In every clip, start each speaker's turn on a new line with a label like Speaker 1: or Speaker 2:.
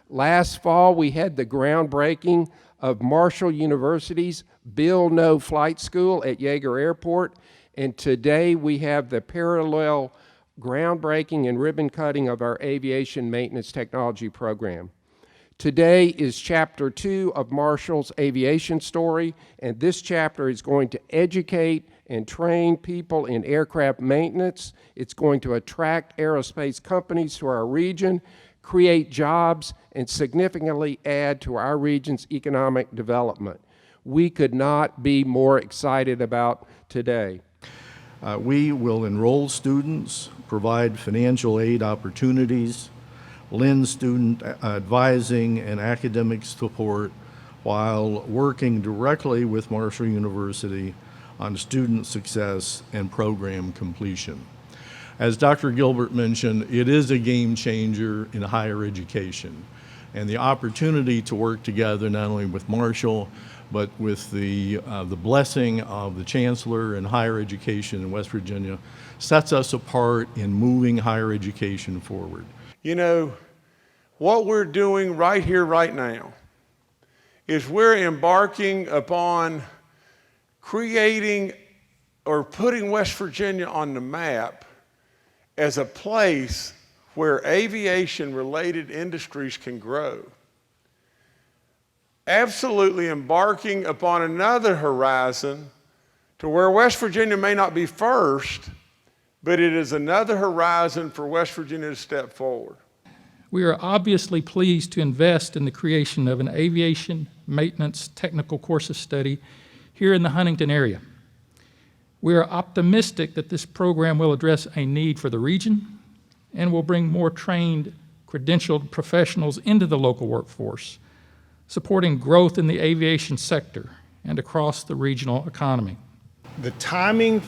Speaker 1: Last fall, we had the groundbreaking of Marshall University's Build No Flight School at Yeager Airport, and today we have the parallel groundbreaking and ribbon cutting of our Aviation Maintenance Technology program. Today is chapter 2 of Marshall's aviation story, and this chapter is going to educate and train people in aircraft maintenance. It's going to attract aerospace companies to our region, create jobs, and significantly add to our region's economic development. We could not be more excited about today.
Speaker 2: We will enroll students, provide financial aid opportunities, lend student advising and academic support while working directly with Marshall University on student success and program completion. As Dr. Gilbert mentioned, it is a game changer in higher education, and the opportunity to work together not only with Marshall but with the blessing of the Chancellor and higher education in West Virginia sets us apart in moving higher education forward.
Speaker 3: You know, what we're doing right here, right now, is we're embarking upon creating or putting West Virginia on the map as a place where aviation-related industries can grow. Absolutely embarking upon another horizon to where West Virginia may not be first, but it is another horizon for West Virginia to step forward.
Speaker 4: We are obviously pleased to invest in the creation of an aviation maintenance technical course of study here in the Huntington area. We are optimistic that this program will address a need for the region and will bring more trained, credentialed professionals into the local workforce, supporting growth in the aviation sector and across the regional economy.
Speaker 5: The timing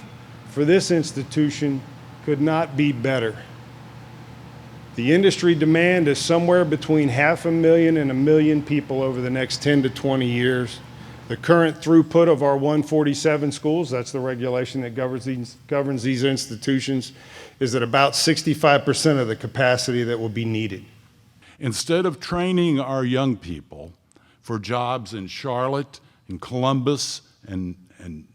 Speaker 5: for this institution could not be better. The industry demand is somewhere between 500,000 and 1 million people over the next 10 to 20 years. The current throughput of our 147 schools, that's the regulation that governs these institutions, is at about 65% of the capacity that will be needed.
Speaker 6: Instead of training our young people for jobs in Charlotte, and Columbus, and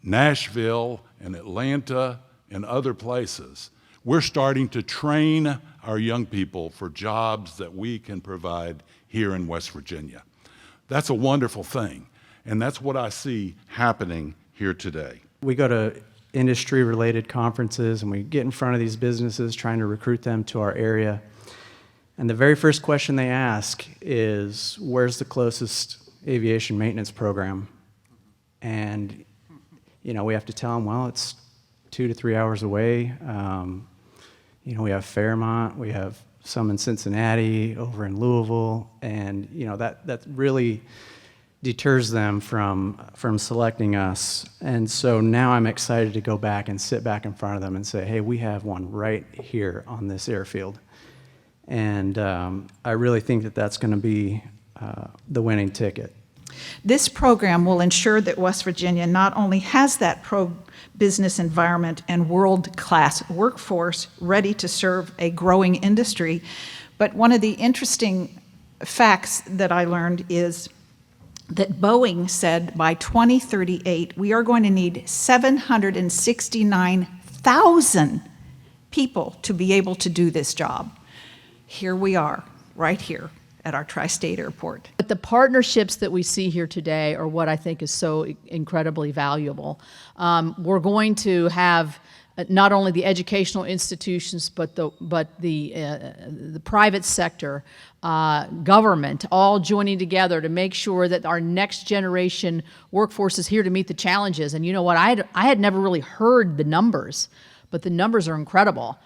Speaker 6: Nashville, and Atlanta, and other places, we're starting to train our young people for jobs that we can provide here in West Virginia. That's a wonderful thing, and that's what I see happening here today.
Speaker 7: We go to industry-related conferences and we get in front of these businesses trying to recruit them to our area. And the very first question they ask is, where's the closest aviation maintenance program? And, you know, we have to tell them, well, it's 2 to 3 hours away. You know, we have Fairmont, we have some in Cincinnati, over in Louisville, and, you know, that really deters them from selecting us. And so now I'm excited to go back and sit back in front of them and say, hey, we have one right here on this airfield. And I really think that that's going to be the winning ticket.
Speaker 8: This program will ensure that West Virginia not only has that pro-business environment and world-class workforce ready to serve a growing industry, but one of the interesting facts that I learned is that Boeing said by 2038 we are going to need 769,000 people to be able to do this job. Here we are, right here at our Tri-State Airport.
Speaker 9: But the partnerships that we see here today are what I think is so incredibly valuable. We're going to have not only the educational institutions, but the private sector, government, all joining together to make sure that our next generation workforce is here to meet the challenges. And you know what? I had never really heard the numbers, but the numbers are incredible.